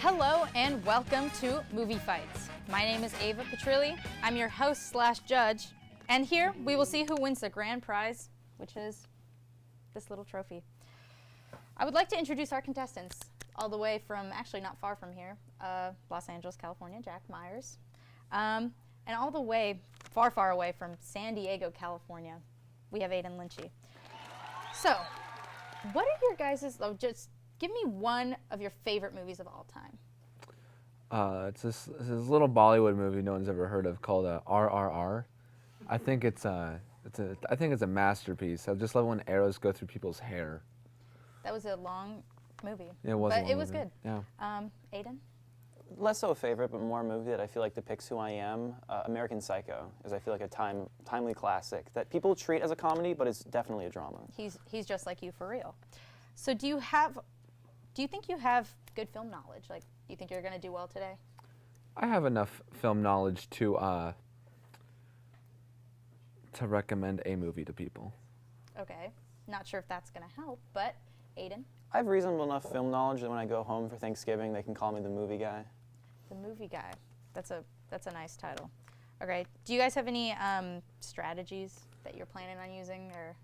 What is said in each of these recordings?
Hello and welcome to Movie Fights. My name is Ava Petrilli. I'm your host / judge, and here we will see who wins the grand prize, which is this little trophy. I would like to introduce our contestants, all the way from, actually not far from here, Los Angeles, California, Jack Myers, and all the way, far away from San Diego, California, we have Aiden Lynchy. So, what are your guys', just give me one of your favorite movies of all time. It's this little Bollywood movie no one's ever heard of called RRR. I think it's a masterpiece. I just love when arrows go through people's hair. That was a long movie. Yeah, it was. But it was good. Yeah. Aiden? Less so a favorite, but more a movie that I feel like depicts who I am. American Psycho is, I feel like, a timely classic that people treat as a comedy, but it's definitely a drama. He's just like you for real. So do you think you have good film knowledge? Like, do you think you're going to do well today? I have enough film knowledge to recommend a movie to people. Okay. Not sure if that's going to help, but Aiden? I have reasonable enough film knowledge that when I go home for Thanksgiving, they can call me the movie guy. The movie guy. That's a nice title. Okay. Do you guys have any strategies that you're planning on using, or?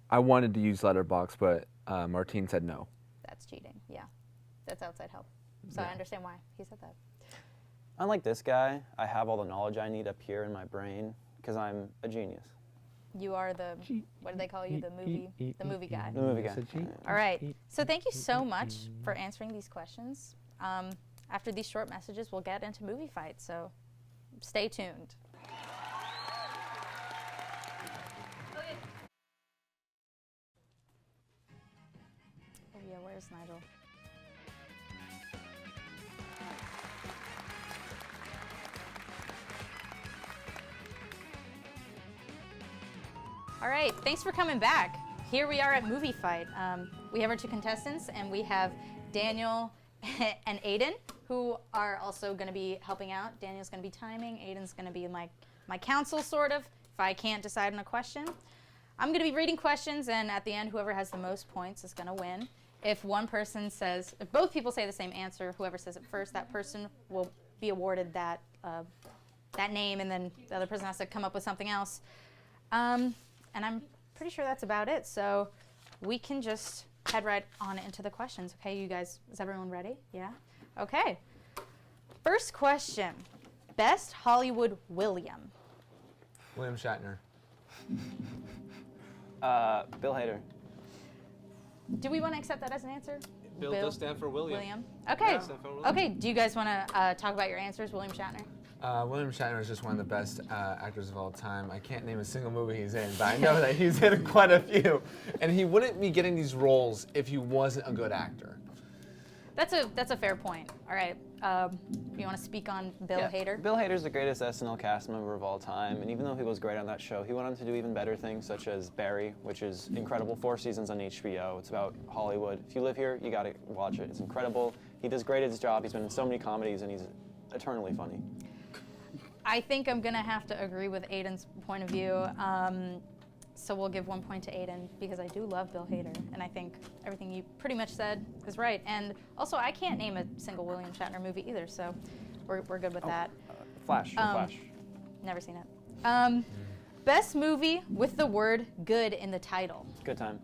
I wanted to use Letterboxd, but Martine said no. That's cheating. Yeah. That's outside help. So Yeah. I understand why he said that. Unlike this guy, I have all the knowledge I need up here in my brain because I'm a genius. You are the, what do they call you, the movie guy. The movie guy. All right. So thank you so much for answering these questions. After these short messages, we'll get into movie fights, so stay tuned. Oh yeah, where's Nigel? All right, thanks for coming back. Here we are at Movie Fight. We have our two contestants, and we have Daniel and Aiden, who are also going to be helping out. Daniel's going to be timing. Aiden's going to be my counsel, sort of, if I can't decide on a question. I'm going to be reading questions, and at the end, whoever has the most points is going to win. If both people say the same answer, whoever says it first, that person will be awarded that name, and then the other person has to come up with something else. And I'm pretty sure that's about it, so we can just head right on into the questions. Okay, you guys, is everyone ready? Yeah? Okay. First question. Best Hollywood William? William Shatner. Bill Hader. Do we want to accept that as an answer? Bill does stand for William. Okay. Yeah, stand for William. Okay, do you guys want to talk about your answers, William Shatner? William Shatner is just one of the best actors of all time. I can't name a single movie he's in, but I know that he's in quite a few. And he wouldn't be getting these roles if he wasn't a good actor. That's a fair point. All right. You want to speak on Bill Hader? Bill Hader's the greatest SNL cast member of all time, and even though he was great on that show, he went on to do even better things, such as Barry, which is incredible, 4 seasons on HBO. It's about Hollywood. If you live here, you got to watch it. It's incredible. He does great at his job. He's been in so many comedies, and he's eternally funny. I think I'm going to have to agree with Aiden's point of view. So we'll give 1 point to Aiden because I do love Bill Hader, and I think everything you pretty much said is right. And also, I can't name a single William Shatner movie either, so we're good with that. Flash. Flash. Never seen it. Best movie with the word good in the title? Good Time.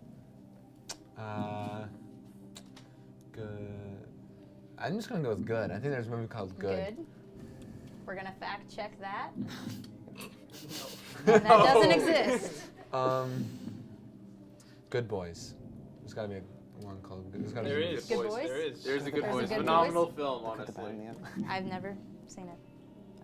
Good. I'm just going to go with Good. I think there's a movie called Good. We're going to fact check that. That doesn't exist. Good Boys. There's got to be one called Good. There is. Good Boys? There's a Good There's a Boys. Good Phenomenal Boys? film, Put the honestly. pen in the end. I've never seen it.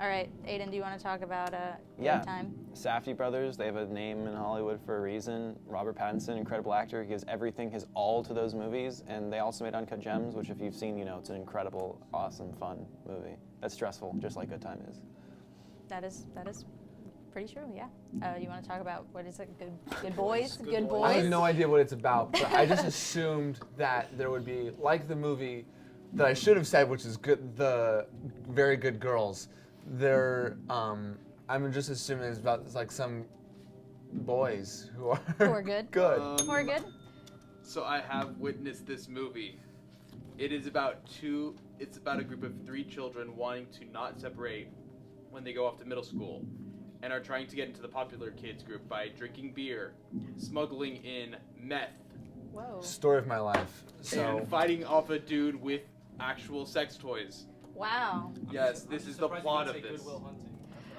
All right, Aiden, do you want to talk about Yeah. Time? Safdie brothers, they have a name in Hollywood for a reason. Robert Pattinson, incredible actor, he gives everything, his all to those movies. And they also made Uncut Gems, which if you've seen, you know it's an incredible, awesome, fun movie. That's stressful, just like Good Time is. That is pretty true, yeah. You want to talk about, what is it, Good Boys? Good Good Boys. I Boys? have no idea what it's about, but I just assumed that there would be, like the movie that I should have said, which is good, the Very Good Girls. I'm just assuming it's about like some boys who are good. Good. Who are good? So I have witnessed this movie. It is about two it's about a group of 3 children wanting to not separate when they go off to middle school, and are trying to get into the popular kids group by drinking beer, smuggling in meth, Whoa. Story of my life. So and fighting off a dude with actual sex toys. Wow. Yes, this is the plot of this.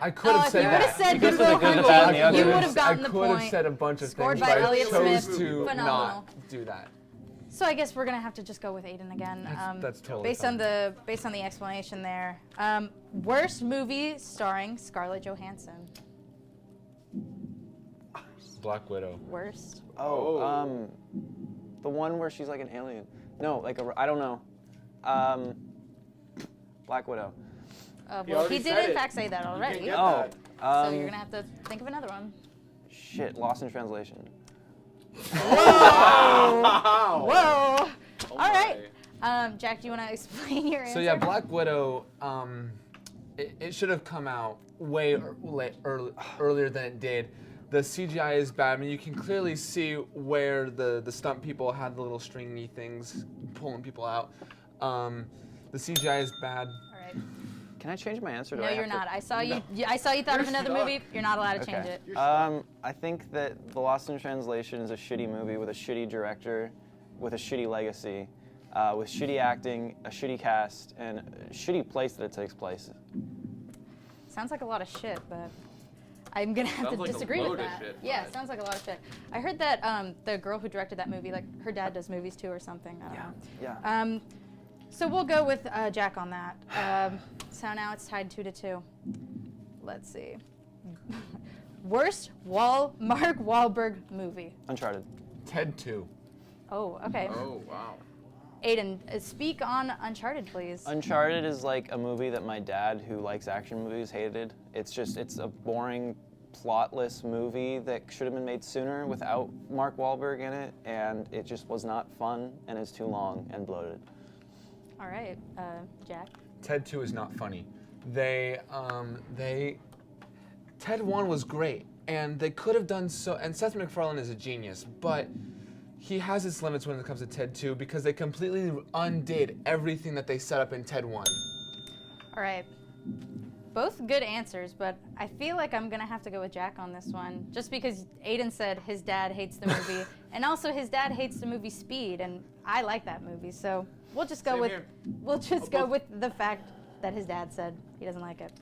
I could have if said you would have that. said Because Good of Will the good, the Hunting, bad, and the ugly. you would have gotten the I could have point. said a bunch of Scored things, by but I Elliot chose Smith. to Phenomenal. not do that. So I guess we're gonna have to just go with Aiden again. That's totally based fine. on the explanation there. Worst movie starring Scarlett Johansson. Black Widow. Worst. Oh, the one where she's like an alien. No, like I don't know. Black Widow. Well, already he did said in it. fact say that already. get Oh, So you're gonna have to think of another one. shit, Lost in Translation. Wow. Whoa! Oh All right. my. Jack, do you want to explain your answer? So yeah, Black Widow. It should have come out way earlier than it did. The CGI is bad. I mean, you can clearly see where the stunt people had the little stringy things pulling people out. The CGI is bad. All right. Can I change my answer? No, you're not. I saw you. I saw you thought of another movie. You're not allowed to change it. I think that The Lost in Translation is a shitty movie with a shitty director, with a shitty legacy, with shitty acting, a shitty cast, and a shitty place that it takes place. Sounds like a lot of shit, but I'm gonna have Sounds to like a disagree load with of that. shit, Yeah, but- sounds like a lot of shit. I heard that the girl who directed that movie, like her dad does movies too or something. I don't know. Yeah. So we'll go with Jack on that. So now it's tied 2-2. Let's see. Worst Mark Wahlberg movie. Uncharted. Ted 2. Oh, okay. Oh wow. Aiden, speak on Uncharted, please. Uncharted is like a movie that my dad, who likes action movies, hated. It's a boring, plotless movie that should have been made sooner without Mark Wahlberg in it, and it just was not fun, and it's too long and bloated. All right, Jack. Ted 2 is not funny. Ted 1 was great, and they could have done so, and Seth MacFarlane is a genius, but he has his limits when it comes to Ted 2 because they completely undid everything that they set up in Ted 1. All right. Both good answers, but I feel like I'm gonna have to go with Jack on this one, just because Aiden said his dad hates the movie, and also his dad hates the movie Speed, and I like that movie, so we'll just go Same with here. go with the fact that his dad said he doesn't like it.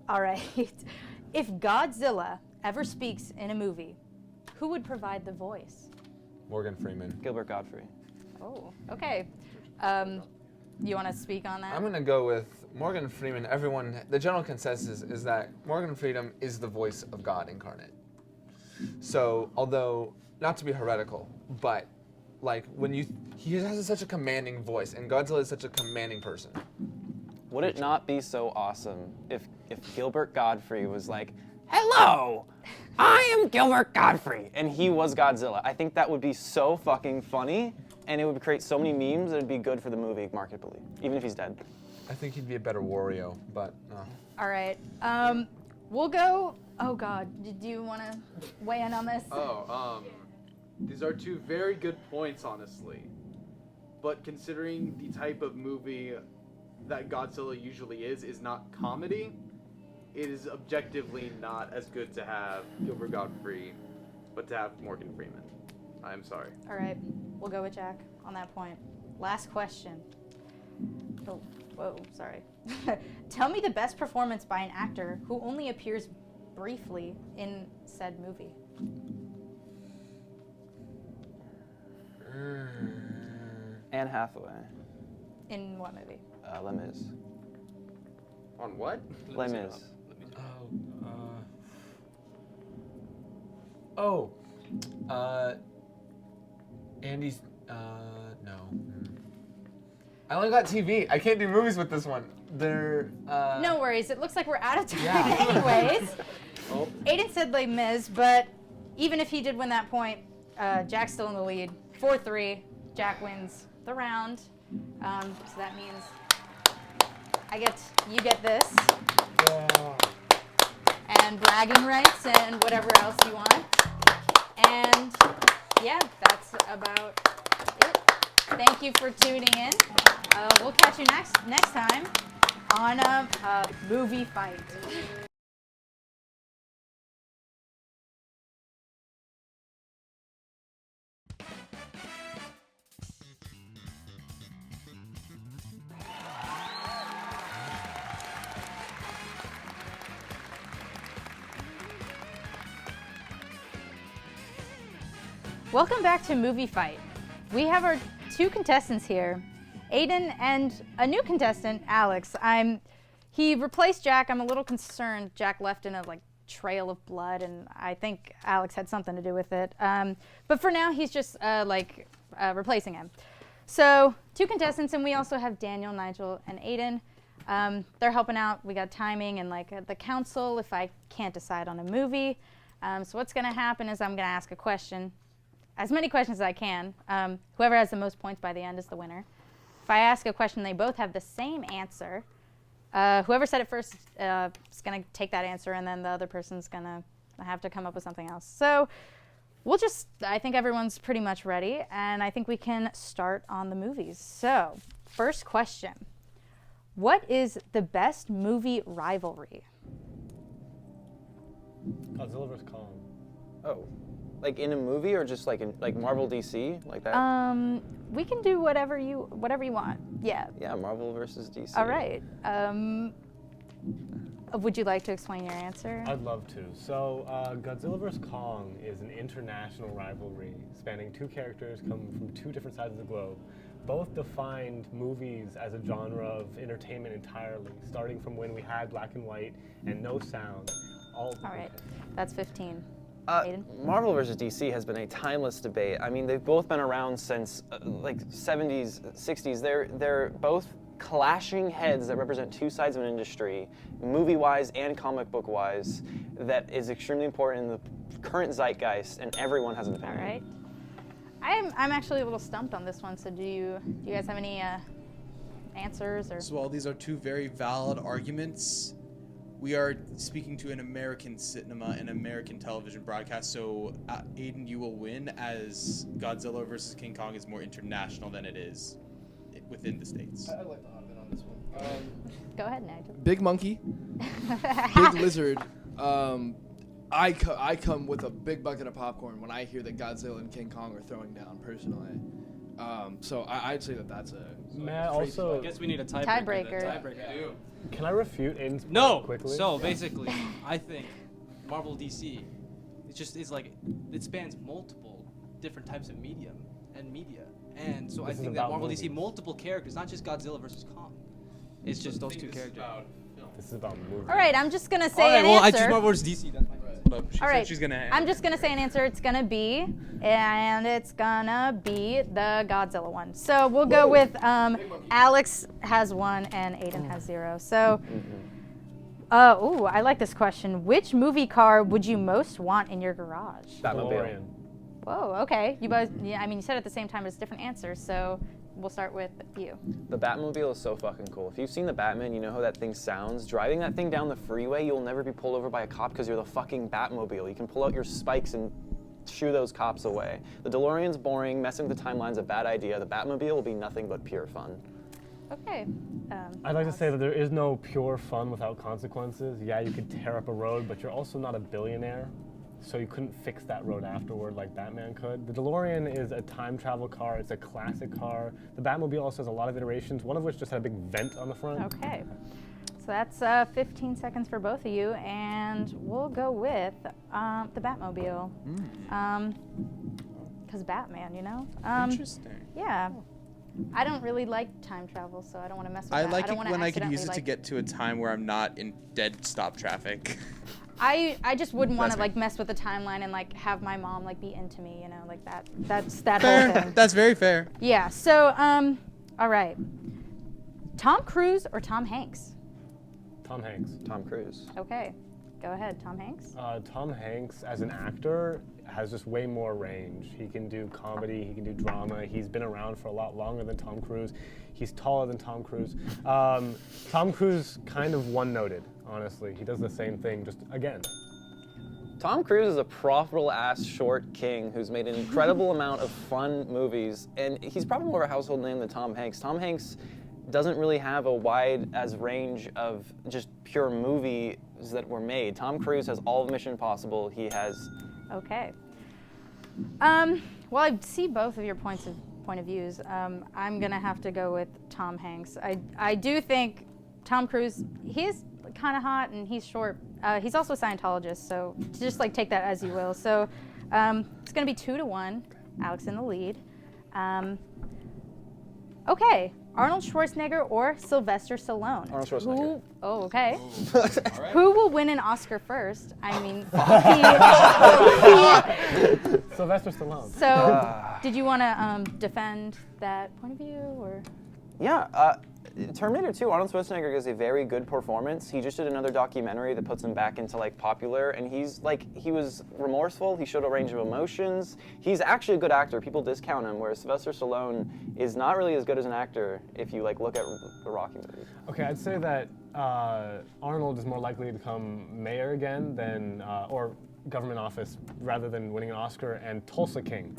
All right. If Godzilla ever speaks in a movie, who would provide the voice? Morgan Freeman. Gilbert Godfrey. Oh, okay. You want to speak on that? I'm gonna go with Morgan Freeman. The general consensus is that Morgan Freeman is the voice of God incarnate. So, although not to be heretical, but like he has such a commanding voice, and Godzilla is such a commanding person. Would it not be so awesome if Gilbert Godfrey was like, "Hello, I am Gilbert Godfrey," and he was Godzilla? I think that would be so fucking funny, and it would create so many memes that it'd be good for the movie marketably, even if he's dead. I think he'd be a better Wario, but no. All right. We'll go. Oh God, do you want to weigh in on this? These are 2 very good points, honestly. But considering the type of movie that Godzilla usually is not comedy, it is objectively not as good to have Gilbert Godfrey, but to have Morgan Freeman. I'm sorry. All right. We'll go with Jack on that point. Last question. Oh, whoa, sorry. Tell me the best performance by an actor who only appears briefly in said movie. Anne Hathaway. In what movie? Les Mis. On what? Les Mis. Andy's, no. I only got TV. I can't do movies with this one. They're, No worries. It looks like we're out of time Yeah. anyways. Oh. Aiden said Les Mis, but even if he did win that point, Jack's still in the lead. 4-3. Jack wins the round. So that means you get this. And bragging rights and whatever else you want. And yeah, that's about it. Thank you for tuning in. We'll catch you next time on a movie fight. Welcome back to Movie Fight. We have our two contestants here, Aiden and a new contestant, Alex. He replaced Jack. I'm a little concerned. Jack left in a trail of blood, and I think Alex had something to do with it. But for now, he's just replacing him. So two contestants, and we also have Daniel, Nigel, and Aiden. They're helping out. We got timing and the council if I can't decide on a movie. So what's gonna happen is I'm gonna ask a question. As many questions as I can. Whoever has the most points by the end is the winner. If I ask a question, they both have the same answer. Whoever said it first is going to take that answer, and then the other person's going to have to come up with something else. So I think everyone's pretty much ready, and I think we can start on the movies. So, first question. What is the best movie rivalry? Godzilla vs. Kong. Oh. Like in a movie or just like in Marvel DC like that? We can do whatever you want. Yeah. Yeah, Marvel versus DC. All right. Would you like to explain your answer? I'd love to. So, Godzilla vs. Kong is an international rivalry spanning two characters come from two different sides of the globe. Both defined movies as a genre of entertainment entirely, starting from when we had black and white and no sound. All right. That's 15. Marvel versus DC has been a timeless debate. I mean, they've both been around since 70s, 60s. They're both clashing heads that represent two sides of an industry, movie-wise and comic book-wise, that is extremely important in the current zeitgeist, and everyone has an opinion. All right. I'm actually a little stumped on this one. So do you guys have any answers or? So while these are two very valid arguments, we are speaking to an American cinema and American television broadcast, so Aiden, you will win, as Godzilla vs. King Kong is more international than it is within the States. I'd like to hop in on this one. Go ahead, Nigel. Big monkey, big lizard. I come with a big bucket of popcorn when I hear that Godzilla and King Kong are throwing down, personally. So I'd say that's a... May I also... I guess we need a tiebreaker. Tiebreaker. Can I refute Aiden's point No. quickly? So basically, I think Marvel DC, it spans multiple different types of medium and media, and so I think that Marvel DC multiple characters, not just Godzilla versus Kong. It's just those two characters. This is about movies. All right, I'm just gonna say All right, an well, answer. I choose Marvel versus DC. That's my choice. All right, She's gonna I'm just gonna say an answer. It's gonna be the Godzilla one. So we'll go with Alex has 1 and Aiden has 0. So, I like this question. Which movie car would you most want in your garage? Batmobile. Whoa, okay. You both, yeah, I mean, you said it at the same time, but it's different answers. So we'll start with you. The Batmobile is so fucking cool. If you've seen the Batman, you know how that thing sounds. Driving that thing down the freeway, you'll never be pulled over by a cop because you're the fucking Batmobile. You can pull out your spikes and shoo those cops away. The DeLorean's boring, messing with the timeline's a bad idea. The Batmobile will be nothing but pure fun. Okay. I'd like to say that there is no pure fun without consequences. Yeah, you could tear up a road, but you're also not a billionaire, so you couldn't fix that road afterward like Batman could. The DeLorean is a time travel car. It's a classic car. The Batmobile also has a lot of iterations, one of which just had a big vent on the front. Okay. So that's 15 seconds for both of you, and we'll go with the Batmobile. Because Batman, you know? Interesting. Yeah. I don't really like time travel, so I don't want to mess with I that. like don't it wanna when I can use it accidentally, to get to a time where I'm not in dead stop traffic. I just wouldn't want to That's me. mess with the timeline and have my mom be into me, you know, that. That's that Fair. whole thing. That's very fair. Yeah. So all right. Tom Cruise or Tom Hanks? Tom Hanks. Tom Cruise. Okay. Go ahead, Tom Hanks. Tom Hanks, as an actor, has just way more range. He can do comedy, he can do drama. He's been around for a lot longer than Tom Cruise. He's taller than Tom Cruise. Tom Cruise kind of one-noted, honestly. He does the same thing, just again. Tom Cruise is a profitable ass short king who's made an incredible amount of fun movies, and he's probably more of a household name than Tom Hanks. Tom Hanks doesn't really have a wide as range of just pure movies that were made. Tom Cruise has all of Mission Impossible. He has. Okay. Well, I see both of your point of views. I'm gonna have to go with Tom Hanks. I do think Tom Cruise, he is kind of hot and he's short. He's also a Scientologist, so just like take that as you will. So it's gonna be 2-1. Alex in the lead. Okay, Arnold Schwarzenegger or Sylvester Stallone? Arnold Schwarzenegger. Oh, okay. All right. Who will win an Oscar first? I mean, Sylvester Stallone. so did you want to defend that point of view, or? Yeah, Terminator 2, Arnold Schwarzenegger gives a very good performance. He just did another documentary that puts him back into like popular, and he was remorseful. He showed a range of emotions. He's actually a good actor. People discount him, whereas Sylvester Stallone is not really as good as an actor if you like look at the Rocky movies. Okay, I'd say that Arnold is more likely to become mayor again than, or government office rather than winning an Oscar, and Tulsa King.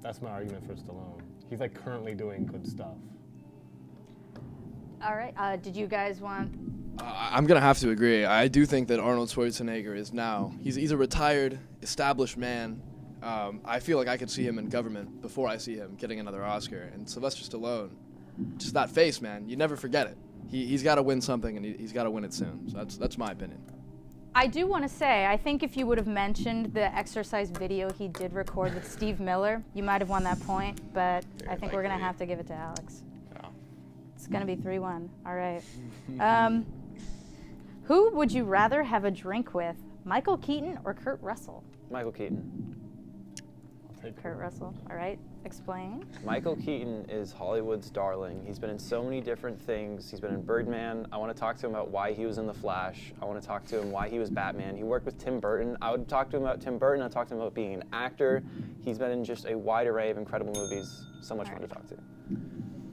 That's my argument for Stallone. He's like currently doing good stuff. All right. Did you guys want? I'm gonna have to agree. I do think that Arnold Schwarzenegger is now. He's a retired, established man. I feel like I could see him in government before I see him getting another Oscar. And Sylvester Stallone, just that face, man. You never forget it. He's got to win something, and he's got to win it soon. So that's my opinion. I do want to say, I think if you would have mentioned the exercise video he did record with Steve Miller, you might have won that point. But I think we're gonna have to give it to Alex. It's gonna be 3-1. All right. Who would you rather have a drink with, Michael Keaton or Kurt Russell? Michael Keaton. Kurt Russell. All right. Explain. Michael Keaton is Hollywood's darling. He's been in so many different things. He's been in Birdman. I want to talk to him about why he was in The Flash. I want to talk to him why he was Batman. He worked with Tim Burton. I would talk to him about Tim Burton. I'd talk to him about being an actor. He's been in just a wide array of incredible movies. So much fun to talk to.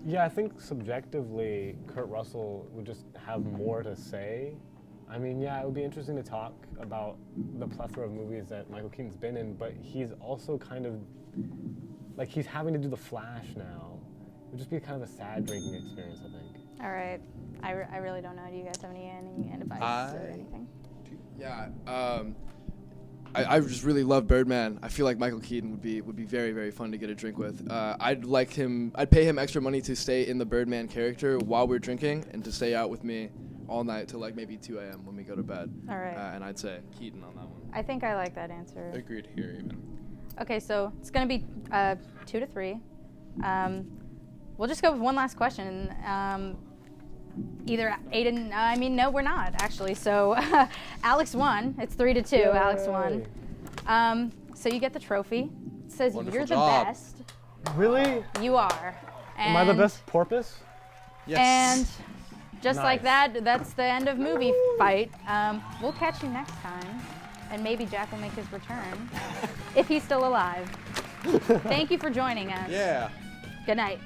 Yeah, I think subjectively, Kurt Russell would just have more to say. I mean, yeah, it would be interesting to talk about the plethora of movies that Michael Keaton's been in, but he's also kind of, like, he's having to do The Flash now. It would just be kind of a sad drinking experience, I think. All right. I really don't know. Do you guys have any advice or anything? Yeah. I just really love Birdman. I feel like Michael Keaton would be very, very fun to get a drink with. I'd pay him extra money to stay in the Birdman character while we're drinking and to stay out with me all night till like maybe 2 a.m. when we go to bed. All right. And I'd say Keaton on that one. I think I like that answer. Agreed here, even. Okay, so it's gonna be 2-3. We'll just go with one last question. Either Aiden, no, we're not actually. So Alex won. It's 3-2. Yay. Alex won. So you get the trophy. It says Wonderful you're the job. best. Really? You are. Am I the And- best porpoise? Yes. And just like Nice. that, that's the end of movie fight. We'll catch you next time, and maybe Jack will make his return if he's still alive. Thank you for joining us. Yeah. Good night.